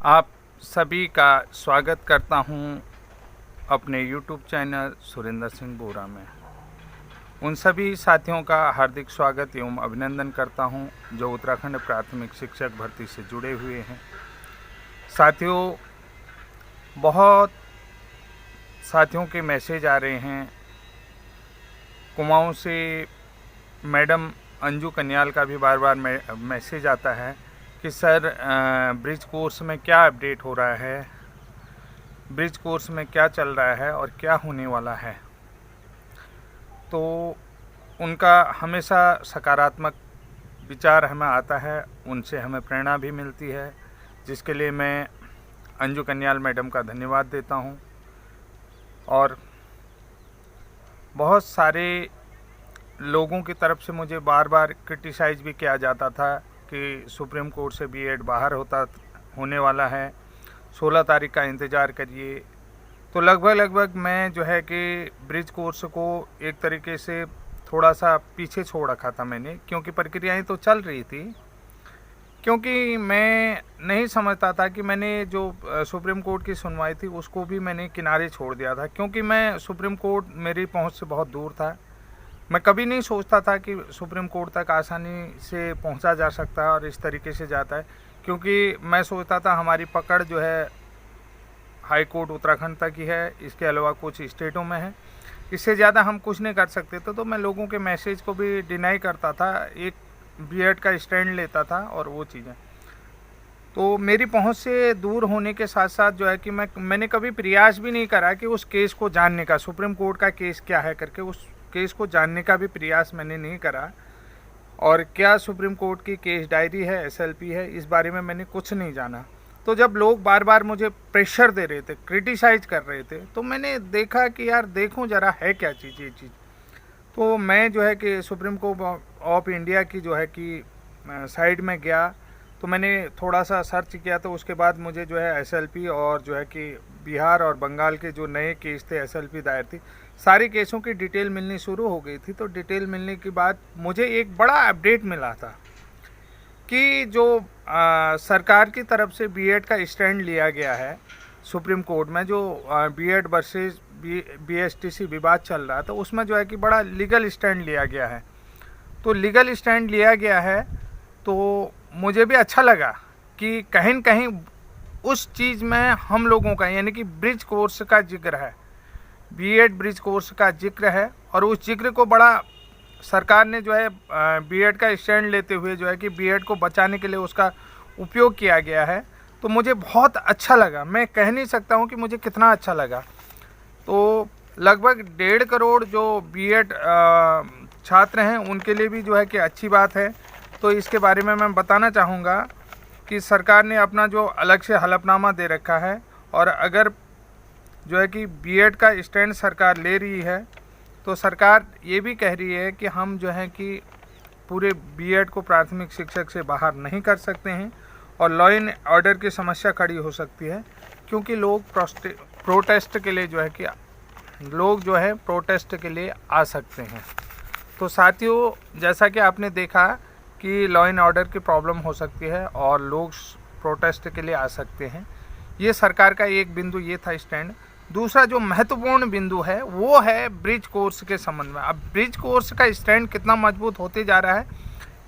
आप सभी का स्वागत करता हूं अपने YouTube चैनल सुरेंद्र सिंह बोरा में। उन सभी साथियों का हार्दिक स्वागत एवं अभिनंदन करता हूं जो उत्तराखंड प्राथमिक शिक्षक भर्ती से जुड़े हुए हैं। साथियों, बहुत साथियों के मैसेज आ रहे हैं। कुमाऊं से मैडम अंजू कन्याल का भी बार बार मैसेज आता है कि सर ब्रिज कोर्स में क्या अपडेट हो रहा है, ब्रिज कोर्स में क्या चल रहा है और क्या होने वाला है। तो उनका हमेशा सकारात्मक विचार हमें आता है, उनसे हमें प्रेरणा भी मिलती है, जिसके लिए मैं अंजू कन्याल मैडम का धन्यवाद देता हूं। और बहुत सारे लोगों की तरफ से मुझे बार बार क्रिटिसाइज भी किया जाता था कि सुप्रीम कोर्ट से बीएड बाहर होने वाला है, 16 तारीख का इंतज़ार करिए। तो लगभग मैं जो है कि ब्रिज कोर्स को एक तरीके से थोड़ा सा पीछे छोड़ रखा था मैंने, क्योंकि प्रक्रियाएं तो चल रही थी। क्योंकि मैं नहीं समझता था कि मैंने जो सुप्रीम कोर्ट की सुनवाई थी उसको भी मैंने किनारे छोड़ दिया था, क्योंकि मैं सुप्रीम कोर्ट मेरी पहुंच से बहुत दूर था। मैं कभी नहीं सोचता था कि सुप्रीम कोर्ट तक आसानी से पहुंचा जा सकता है और इस तरीके से जाता है, क्योंकि मैं सोचता था हमारी पकड़ जो है हाई कोर्ट उत्तराखंड तक ही है, इसके अलावा कुछ स्टेटों में है, इससे ज़्यादा हम कुछ नहीं कर सकते थे। तो मैं लोगों के मैसेज को भी डिनाई करता था, एक बीएड का स्टैंड लेता था और वो चीज़ें। तो मेरी पहुंच से दूर होने के साथ साथ जो है कि मैंने कभी प्रयास भी नहीं करा कि उस केस को जानने का, सुप्रीम कोर्ट का केस क्या है करके उस केस को जानने का भी प्रयास मैंने नहीं करा। और क्या सुप्रीम कोर्ट की केस डायरी है, एसएलपी है, इस बारे में मैंने कुछ नहीं जाना। तो जब लोग बार बार मुझे प्रेशर दे रहे थे, क्रिटिसाइज कर रहे थे, तो मैंने देखा कि यार देखूं जरा है क्या चीज़ ये चीज़। तो मैं जो है कि सुप्रीम कोर्ट ऑफ इंडिया की जो है कि साइड में गया, तो मैंने थोड़ा सा सर्च किया। तो उसके बाद मुझे जो है एसएलपी और जो है कि बिहार और बंगाल के जो नए केस थे, एसएलपी दायर थी, सारे केसों की डिटेल मिलनी शुरू हो गई थी। तो डिटेल मिलने के बाद मुझे एक बड़ा अपडेट मिला था कि जो सरकार की तरफ से बीएड का स्टैंड लिया गया है सुप्रीम कोर्ट में, जो बीएड वर्सेस बीएसटीसी विवाद चल रहा है, तो उसमें जो है कि बड़ा लीगल स्टैंड लिया गया है। तो लीगल स्टैंड लिया गया है तो मुझे भी अच्छा लगा कि कहीं न कहीं उस चीज़ में हम लोगों का, यानी कि ब्रिज कोर्स का जिक्र है, बीएड ब्रिज कोर्स का जिक्र है। और उस जिक्र को बड़ा सरकार ने जो है बीएड का स्टैंड लेते हुए जो है कि बीएड को बचाने के लिए उसका उपयोग किया गया है। तो मुझे बहुत अच्छा लगा, मैं कह नहीं सकता हूँ कि मुझे कितना अच्छा लगा। तो लगभग 1.5 करोड़ जो बीएड छात्र हैं उनके लिए भी जो है कि अच्छी बात है। तो इसके बारे में मैं बताना चाहूँगा कि सरकार ने अपना जो अलग से हलफनामा दे रखा है, और अगर जो है कि बीएड का स्टैंड सरकार ले रही है तो सरकार ये भी कह रही है कि हम जो है कि पूरे बीएड को प्राथमिक शिक्षक से बाहर नहीं कर सकते हैं, और लॉ एंड ऑर्डर की समस्या खड़ी हो सकती है, क्योंकि लोग प्रोटेस्ट के लिए जो है कि प्रोटेस्ट के लिए आ सकते हैं। तो साथियों, जैसा कि आपने देखा कि लॉ एंड ऑर्डर की प्रॉब्लम हो सकती है और लोग प्रोटेस्ट के लिए आ सकते हैं, ये सरकार का एक बिंदु ये था स्टैंड। दूसरा जो महत्वपूर्ण बिंदु है वो है ब्रिज कोर्स के संबंध में। अब ब्रिज कोर्स का स्टैंड कितना मजबूत होते जा रहा है,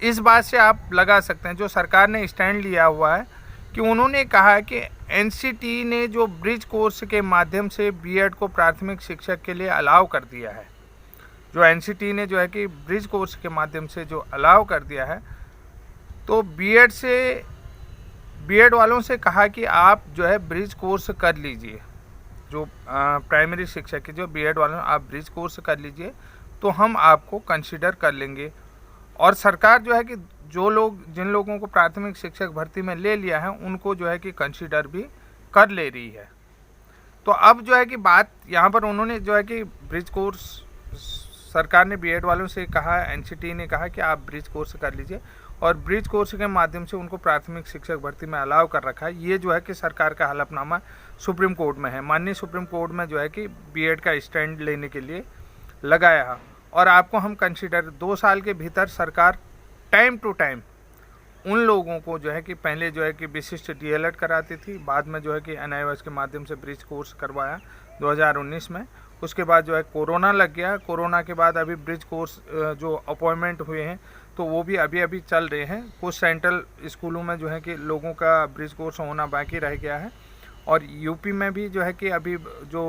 इस बात से आप लगा सकते हैं। जो सरकार ने स्टैंड लिया हुआ है कि उन्होंने कहा कि एनसीटी ने जो ब्रिज कोर्स के माध्यम से बीएड को प्राथमिक शिक्षक के लिए अलाउ कर दिया है, जो एनसीटी ने जो है कि ब्रिज कोर्स के माध्यम से जो अलाउ कर दिया है, तो बीएड वालों से कहा कि आप जो है ब्रिज कोर्स कर लीजिए, जो प्राइमरी शिक्षक के जो बीएड वालों आप ब्रिज कोर्स कर लीजिए, तो हम आपको कंसीडर कर लेंगे। और सरकार जो है कि जिन लोगों को प्राथमिक शिक्षक भर्ती में ले लिया है उनको जो है कि कंसीडर भी कर ले रही है। तो अब जो है कि बात यहाँ पर उन्होंने जो है कि ब्रिज कोर्स, सरकार ने बीएड वालों से कहा, एनसीटी ने कहा कि आप ब्रिज कोर्स कर लीजिए, और ब्रिज कोर्स के माध्यम से उनको प्राथमिक शिक्षक भर्ती में अलाउ कर रखा है। ये जो है कि सरकार का हलफनामा सुप्रीम कोर्ट में है, माननीय सुप्रीम कोर्ट में जो है कि बीएड का स्टैंड लेने के लिए लगाया। और आपको हम कंसीडर 2 साल के भीतर सरकार टाइम टू टाइम उन लोगों को जो है कि पहले जो है कि विशिष्ट डीएलएड कराती थी, बाद में जो है कि एनआईओएस के माध्यम से ब्रिज कोर्स करवाया 2019 में। उसके बाद जो है कोरोना लग गया। कोरोना के बाद अभी ब्रिज कोर्स जो अपॉइंटमेंट हुए हैं तो वो भी अभी अभी चल रहे हैं। कुछ सेंट्रल स्कूलों में जो है कि लोगों का ब्रिज कोर्स होना बाकी रह गया है, और यूपी में भी जो है कि अभी जो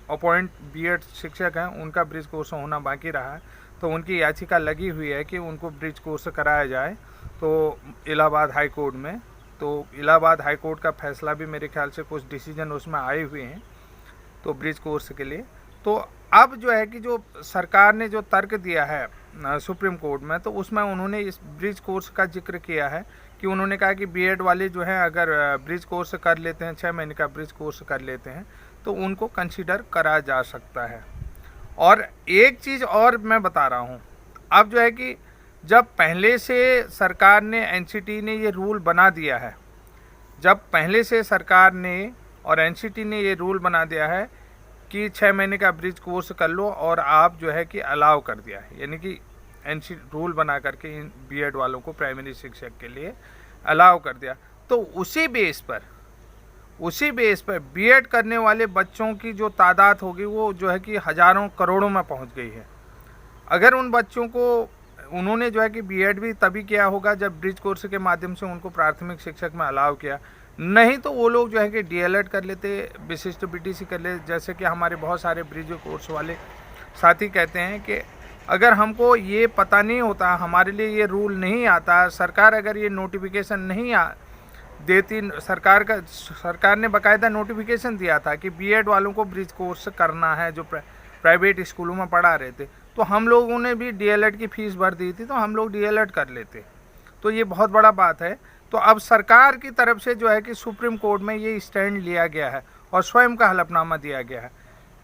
अपॉइंट बीएड शिक्षक हैं उनका ब्रिज कोर्स होना बाकी रहा है। तो उनकी याचिका लगी हुई है कि उनको ब्रिज कोर्स कराया जाए तो इलाहाबाद हाई कोर्ट में। तो इलाहाबाद हाई कोर्ट का फैसला भी मेरे ख्याल से कुछ डिसीजन उसमें आए हुए हैं तो ब्रिज कोर्स के लिए। तो अब जो है कि जो सरकार ने जो तर्क दिया है सुप्रीम कोर्ट में, तो उसमें उन्होंने इस ब्रिज कोर्स का जिक्र किया है कि उन्होंने कहा कि बीएड वाले जो हैं अगर ब्रिज कोर्स कर लेते हैं, 6 महीने का ब्रिज कोर्स कर लेते हैं तो उनको कंसीडर करा जा सकता है। और एक चीज़ और मैं बता रहा हूँ, अब जो है कि जब पहले से सरकार ने एनसीटी ने ये रूल बना दिया है, जब पहले से सरकार ने और एनसीटी ने ये रूल बना दिया है कि 6 महीने का ब्रिज कोर्स कर लो और आप जो है कि अलाउ कर दिया है, यानी कि एनसीटी रूल बना करके इन बीएड वालों को प्राइमरी शिक्षक के लिए अलाउ कर दिया, तो उसी बेस पर बीएड करने वाले बच्चों की जो तादाद होगी वो जो है कि हज़ारों करोड़ों में पहुंच गई है। अगर उन बच्चों को उन्होंने जो है कि बीएड भी तभी किया होगा जब ब्रिज कोर्स के माध्यम से उनको प्राथमिक शिक्षक में अलाउ किया, नहीं तो वो लोग जो है कि डीएलएड कर लेते, विशिष्ट बीटीसी कर लेते। जैसे कि हमारे बहुत सारे ब्रिज कोर्स वाले साथी कहते हैं कि अगर हमको ये पता नहीं होता, हमारे लिए ये रूल नहीं आता, सरकार अगर ये नोटिफिकेशन नहीं देती, सरकार ने बाकायदा नोटिफिकेशन दिया था कि बीएड वालों को ब्रिज कोर्स करना है जो प्राइवेट स्कूलों में पढ़ा रहे थे, तो हम लोगों ने भी डीएलएड की फ़ीस भर दी थी तो हम लोग डीएलएड कर लेते। तो ये बहुत बड़ा बात है। तो अब सरकार की तरफ से जो है कि सुप्रीम कोर्ट में ये स्टैंड लिया गया है और स्वयं का हलफनामा दिया गया है,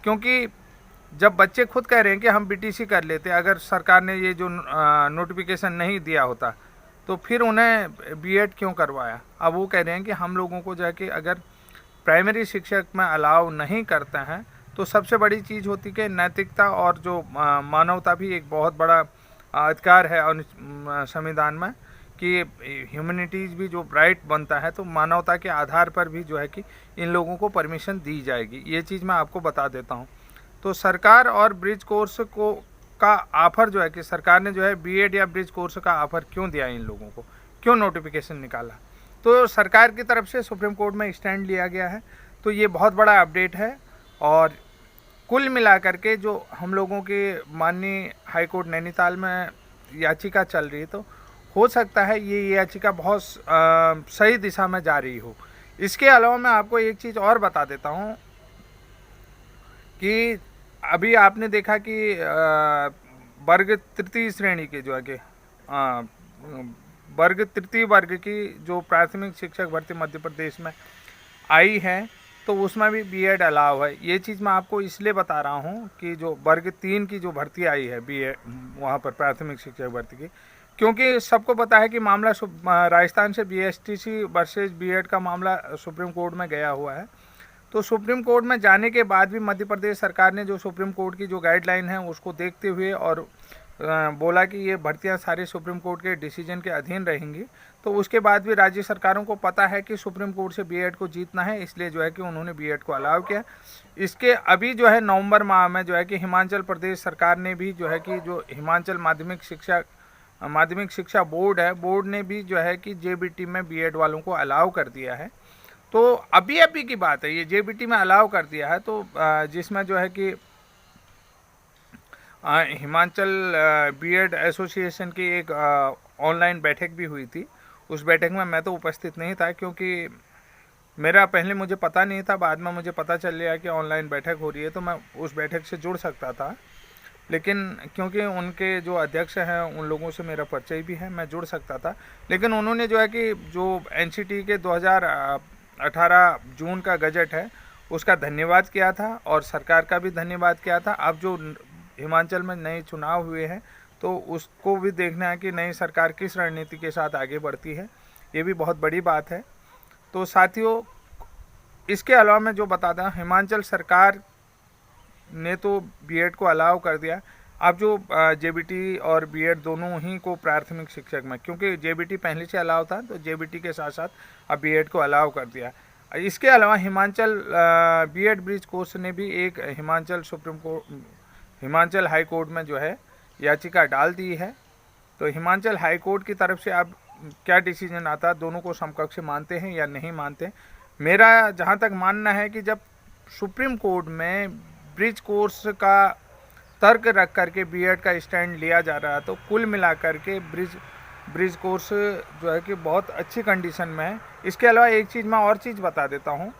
क्योंकि जब बच्चे खुद कह रहे हैं कि हम बीटीसी कर लेते, अगर सरकार ने ये जो नोटिफिकेशन नहीं दिया होता तो फिर उन्हें बीएड क्यों करवाया। अब वो कह रहे हैं कि हम लोगों को जो है कि अगर प्राइमरी शिक्षक में अलाउ नहीं करते हैं तो सबसे बड़ी चीज़ होती कि नैतिकता और जो मानवता भी एक बहुत बड़ा अधिकार है और संविधान में कि ह्यूमैनिटीज़ भी जो राइट बनता है, तो मानवता के आधार पर भी जो है कि इन लोगों को परमिशन दी जाएगी। ये चीज़ मैं आपको बता देता हूँ। तो सरकार और ब्रिज कोर्स का ऑफ़र जो है कि सरकार ने जो है बीएड या ब्रिज कोर्स का ऑफ़र क्यों दिया इन लोगों को, क्यों नोटिफिकेशन निकाला, तो सरकार की तरफ से सुप्रीम कोर्ट में स्टैंड लिया गया है। तो ये बहुत बड़ा अपडेट है। और कुल मिलाकर के जो हम लोगों के माननीय हाई कोर्ट नैनीताल में याचिका चल रही है, तो हो सकता है ये याचिका बहुत सही दिशा में जा रही हो। इसके अलावा मैं आपको एक चीज़ और बता देता हूँ कि अभी आपने देखा कि वर्ग तृतीय श्रेणी के जो है कि वर्ग तृतीय वर्ग की जो प्राथमिक शिक्षक भर्ती मध्य प्रदेश में आई है, तो उसमें भी बीएड अलाउ है। ये चीज़ मैं आपको इसलिए बता रहा हूँ कि जो वर्ग 3 की जो भर्ती आई है बीएड वहाँ पर प्राथमिक शिक्षक भर्ती की, क्योंकि सबको पता है कि मामला राजस्थान से बीएसटीसी वर्सेस बीएड का मामला सुप्रीम कोर्ट में गया हुआ है। तो सुप्रीम कोर्ट में जाने के बाद भी मध्य प्रदेश सरकार ने जो सुप्रीम कोर्ट की जो गाइडलाइन है उसको देखते हुए और बोला कि ये भर्तियां सारे सुप्रीम कोर्ट के डिसीजन के अधीन रहेंगी। तो उसके बाद भी राज्य सरकारों को पता है कि सुप्रीम कोर्ट से बीएड को जीतना है, इसलिए जो है कि उन्होंने बीएड को अलाउ किया। इसके अभी जो है नवंबर माह में जो है कि हिमाचल प्रदेश सरकार ने भी जो है कि जो हिमाचल माध्यमिक शिक्षा बोर्ड है, बोर्ड ने भी जो है कि जेबीटी में बीएड वालों को अलाउ कर दिया है। तो अभी की बात है, ये जेबीटी में अलाउ कर दिया है। तो जिसमें जो है कि हिमाचल बीएड एसोसिएशन की एक ऑनलाइन बैठक भी हुई थी। उस बैठक में मैं तो उपस्थित नहीं था, क्योंकि मेरा पहले मुझे पता नहीं था, बाद में मुझे पता चल गया कि ऑनलाइन बैठक हो रही है, तो मैं उस बैठक से जुड़ सकता था। लेकिन क्योंकि उनके जो अध्यक्ष हैं उन लोगों से मेरा परिचय भी है, मैं जुड़ सकता था। लेकिन उन्होंने जो है कि जो एनसीटी के 2018 जून का गजट है उसका धन्यवाद किया था और सरकार का भी धन्यवाद किया था। अब जो हिमाचल में नए चुनाव हुए हैं तो उसको भी देखना है कि नई सरकार किस रणनीति के साथ आगे बढ़ती है, ये भी बहुत बड़ी बात है। तो साथियों, इसके अलावा मैं जो बताता हूँ, हिमाचल सरकार ने तो बीएड को अलाउ कर दिया। आप जो जेबीटी और बीएड दोनों ही को प्राथमिक शिक्षक में, क्योंकि जेबीटी पहले से अलाउ था तो जेबीटी के साथ साथ अब बीएड को अलाउ कर दिया। इसके अलावा हिमाचल बीएड ब्रिज कोर्स ने भी एक हिमाचल हाई कोर्ट में जो है याचिका डाल दी है। तो हिमाचल हाई कोर्ट की तरफ से अब क्या डिसीजन आता है, दोनों को समकक्ष मानते हैं या नहीं मानते। मेरा जहाँ तक मानना है कि जब सुप्रीम कोर्ट में ब्रिज कोर्स का तर्क रख करके बीएड का स्टैंड लिया जा रहा है, तो कुल मिलाकर के ब्रिज कोर्स जो है कि बहुत अच्छी कंडीशन में है। इसके अलावा एक चीज़ मैं और चीज़ बता देता हूँ,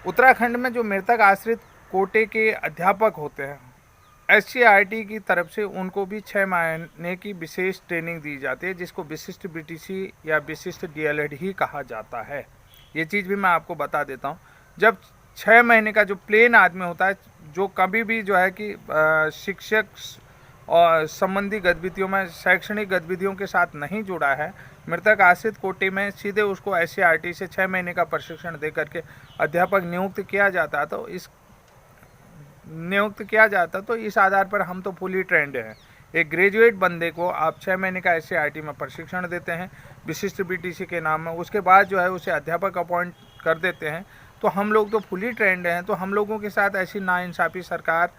उत्तराखंड में जो मृतक आश्रित कोटे के अध्यापक होते हैं, एससीईआरटी की तरफ से उनको भी 6 महीने की विशेष ट्रेनिंग दी जाती है, जिसको विशिष्ट बीटीसी या विशिष्ट डीएलएड ही कहा जाता है। ये चीज़ भी मैं आपको बता देता हूँ। जब 6 महीने का जो प्लेन आदमी होता है, जो कभी भी जो है कि शिक्षक और संबंधी गतिविधियों में, शैक्षणिक गतिविधियों के साथ नहीं जुड़ा है, मृतक आश्रित कोटे में सीधे उसको एससीईआरटी से 6 महीने का प्रशिक्षण दे करके अध्यापक नियुक्त किया जाता है। तो इस आधार पर हम तो फुली ट्रेंड हैं। एक ग्रेजुएट बंदे को आप 6 महीने का एससीईआरटी में प्रशिक्षण देते हैं विशिष्ट बीटीसी के नाम में, उसके बाद जो है उसे अध्यापक अपॉइंट कर देते हैं। तो हम लोग तो फुली ट्रेंड हैं। तो हम लोगों के साथ ऐसी नाइंसाफ़ी सरकार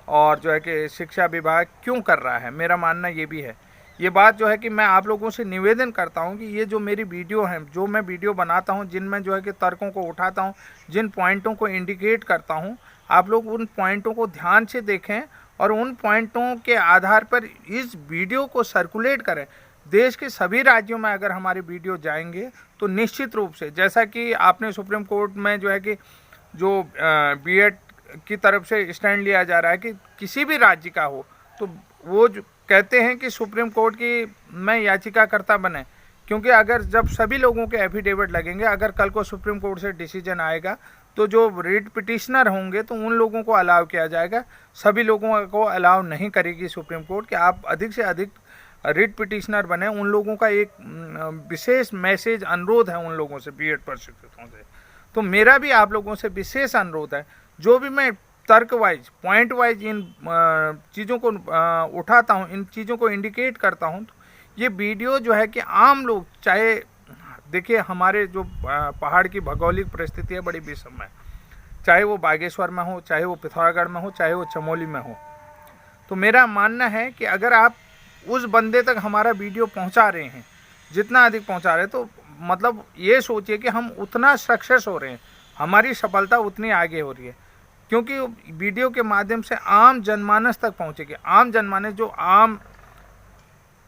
और जो है कि शिक्षा विभाग क्यों कर रहा है, मेरा मानना ये भी है। ये बात जो है कि मैं आप लोगों से निवेदन करता हूं कि ये जो मेरी वीडियो हैं, जो मैं वीडियो बनाता हूं, जिनमें जो है कि तर्कों को उठाता हूं, जिन पॉइंटों को इंडिकेट करता हूं, आप लोग उन पॉइंटों को ध्यान से देखें और उन पॉइंटों के आधार पर इस वीडियो को सर्कुलेट करें। देश के सभी राज्यों में अगर हमारे वीडियो जाएंगे तो निश्चित रूप से, जैसा कि आपने सुप्रीम कोर्ट में जो है कि जो बीएड की तरफ से स्टैंड लिया जा रहा है कि किसी भी राज्य का हो, तो वो जो कहते हैं कि सुप्रीम कोर्ट की में याचिकाकर्ता बने, क्योंकि अगर जब सभी लोगों के एफिडेविट लगेंगे, अगर कल को सुप्रीम कोर्ट से डिसीजन आएगा तो जो रिट पिटिशनर होंगे तो उन लोगों को अलाउ किया जाएगा, सभी लोगों को अलाउ नहीं करेगी सुप्रीम कोर्ट कि आप अधिक से अधिक रिट पिटिशनर बने। उन लोगों का एक विशेष मैसेज अनुरोध है उन लोगों से, बीएड प्रशिक्षकों से। तो मेरा भी आप लोगों से विशेष अनुरोध है, जो भी मैं तर्क वाइज, पॉइंट वाइज इन चीज़ों को उठाता हूँ, इन चीज़ों को इंडिकेट करता हूँ, तो ये वीडियो जो है कि आम लोग, चाहे देखिए हमारे जो पहाड़ की भौगोलिक परिस्थिति है बड़ी विषम है, चाहे वो बागेश्वर में हो, चाहे वो पिथौरागढ़ में हो, चाहे वो चमोली में हो। तो मेरा मानना है कि अगर आप उस बंदे तक हमारा वीडियो पहुंचा रहे हैं, जितना अधिक पहुंचा रहे हैं, तो मतलब ये सोचिए कि हम उतना सक्सेस हो रहे हैं, हमारी सफलता उतनी आगे हो रही है, क्योंकि वीडियो के माध्यम से आम जनमानस तक पहुंचेगी। आम जनमानस, जो आम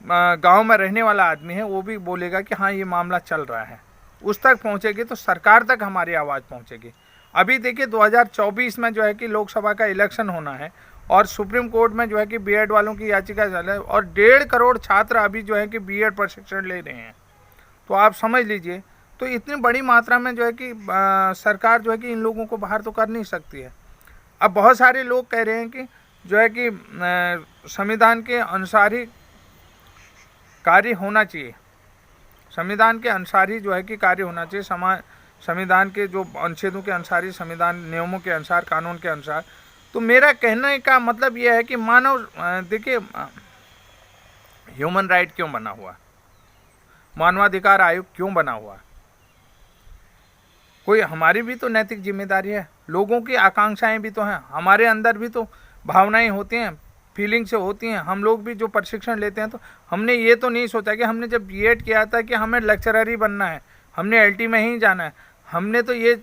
गांव में रहने वाला आदमी है, वो भी बोलेगा कि हाँ ये मामला चल रहा है, उस तक पहुंचेगी तो सरकार तक हमारी आवाज़ पहुंचेगी। अभी देखिए 2024 में जो है कि लोकसभा का इलेक्शन होना है और सुप्रीम कोर्ट में जो है कि बीएड वालों की याचिका चल है और 1.5 करोड़ छात्र अभी जो है कि बीएड प्रशिक्षण ले रहे हैं। तो आप समझ लीजिए, तो इतनी बड़ी मात्रा में जो है कि सरकार जो है कि इन लोगों को बाहर तो कर नहीं सकती है। अब बहुत सारे लोग कह रहे हैं कि जो है कि संविधान के अनुसार ही कार्य होना चाहिए, संविधान के अनुसार ही जो है कि कार्य होना चाहिए, संविधान के जो अनुच्छेदों के अनुसार ही, संविधान नियमों के अनुसार, कानून के अनुसार। तो मेरा कहने का मतलब यह है कि मानव, देखिए ह्यूमन राइट क्यों बना हुआ, मानवाधिकार आयोग क्यों बना हुआ, कोई हमारी भी तो नैतिक जिम्मेदारी है, लोगों की आकांक्षाएं भी तो हैं, हमारे अंदर भी तो भावनाएं होती हैं, फीलिंग से होती हैं। हम लोग भी जो प्रशिक्षण लेते हैं, तो हमने ये तो नहीं सोचा कि हमने जब बीएड किया था कि हमें लेक्चरर ही बनना है, हमने एलटी में ही जाना है। हमने तो ये,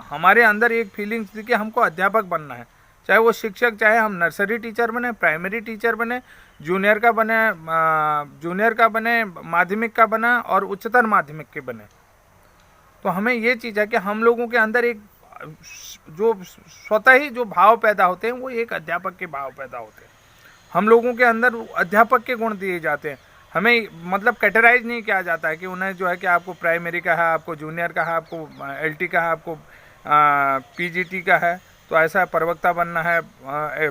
हमारे अंदर एक फीलिंग्स थी कि हमको अध्यापक बनना है, चाहे वो शिक्षक, चाहे हम नर्सरी टीचर बने, प्राइमरी टीचर बने, जूनियर का बने, माध्यमिक का बना और उच्चतर माध्यमिक के बने। तो हमें ये चीज़ है कि हम लोगों के अंदर एक जो स्वतः ही जो भाव पैदा होते हैं, वो एक अध्यापक के भाव पैदा होते हैं। हम लोगों के अंदर अध्यापक के गुण दिए जाते हैं। हमें मतलब कैटेगराइज नहीं किया जाता है कि उन्हें जो है कि आपको प्राइमरी का है, आपको जूनियर का है, आपको एलटी का है, आपको पीजीटी का है, तो ऐसा प्रवक्ता बनना है,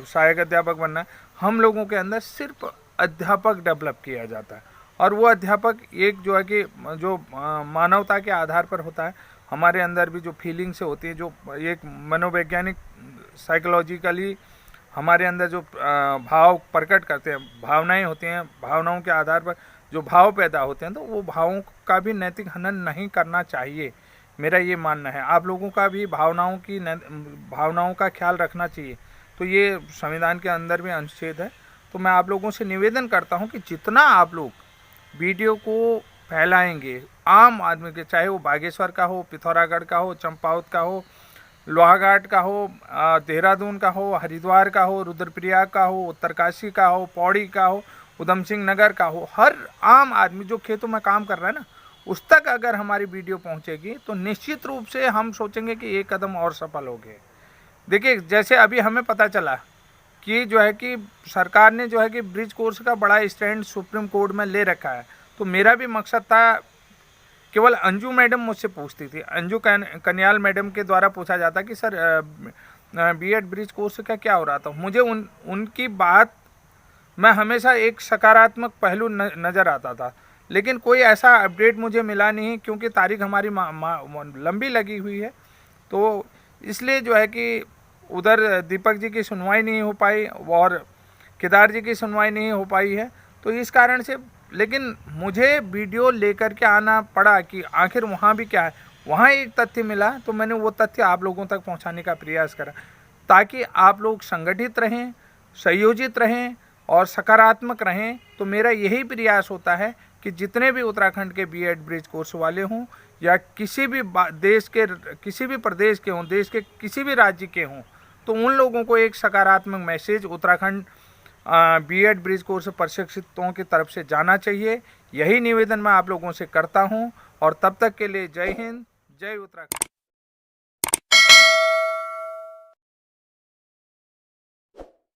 सहायक अध्यापक बनना है। हम लोगों के अंदर सिर्फ अध्यापक डेवलप किया जाता है, और वो अध्यापक एक जो है कि जो मानवता के आधार पर होता है। हमारे अंदर भी जो फीलिंग्स होती है, जो एक मनोवैज्ञानिक साइकोलॉजिकली हमारे अंदर जो भाव प्रकट करते हैं, भावनाएं होती हैं, भावनाओं के आधार पर जो भाव पैदा होते हैं, तो वो भावों का भी नैतिक हनन नहीं करना चाहिए, मेरा ये मानना है। आप लोगों का भी भावनाओं का ख्याल रखना चाहिए। तो ये संविधान के अंदर भी अनुच्छेद है। तो मैं आप लोगों से निवेदन करता हूँ कि जितना आप लोग वीडियो को फैलाएंगे, आम आदमी के, चाहे वो बागेश्वर का हो, पिथौरागढ़ का हो, चंपावत का हो, लोहाघाट का हो, देहरादून का हो, हरिद्वार का हो, रुद्रप्रयाग का हो, उत्तरकाशी का हो, पौड़ी का हो, उधम सिंह नगर का हो, हर आम आदमी जो खेतों में काम कर रहा है ना, उस तक अगर हमारी वीडियो पहुंचेगी तो निश्चित रूप से हम सोचेंगे कि एक कदम और सफल हो गए। देखिए, जैसे अभी हमें पता चला कि जो है कि सरकार ने जो है कि ब्रिज कोर्स का बड़ा स्टैंड सुप्रीम कोर्ट में ले रखा है। तो मेरा भी मकसद था, केवल अंजू मैडम मुझसे पूछती थी, अंजू कन्याल मैडम के द्वारा पूछा जाता कि सर बीएड ब्रिज कोर्स का क्या हो रहा था। मुझे उनकी बात में हमेशा एक सकारात्मक पहलू नज़र आता था, लेकिन कोई ऐसा अपडेट मुझे मिला नहीं, क्योंकि तारीख हमारी लंबी लगी हुई है। तो इसलिए जो है कि उधर दीपक जी की सुनवाई नहीं हो पाई और केदार जी की सुनवाई नहीं हो पाई है। तो इस कारण से, लेकिन मुझे वीडियो लेकर के आना पड़ा कि आखिर वहाँ भी क्या है। वहाँ एक तथ्य मिला, तो मैंने वो तथ्य आप लोगों तक पहुँचाने का प्रयास करा, ताकि आप लोग संगठित रहें, संयोजित रहें और सकारात्मक रहें। तो मेरा यही प्रयास होता है कि जितने भी उत्तराखंड के बीएड ब्रिज कोर्स वाले हों या किसी भी देश के किसी भी प्रदेश के हों, देश के किसी भी राज्य के हों, तो उन लोगों को एक सकारात्मक message Uttarakhand B Ed bridge course प्रशिक्षितों की तरफ से जाना चाहिए। यही निवेदन मैं आप लोगों से करता हूं। और तब तक के लिए जय हिंद, जय उत्तराखंड।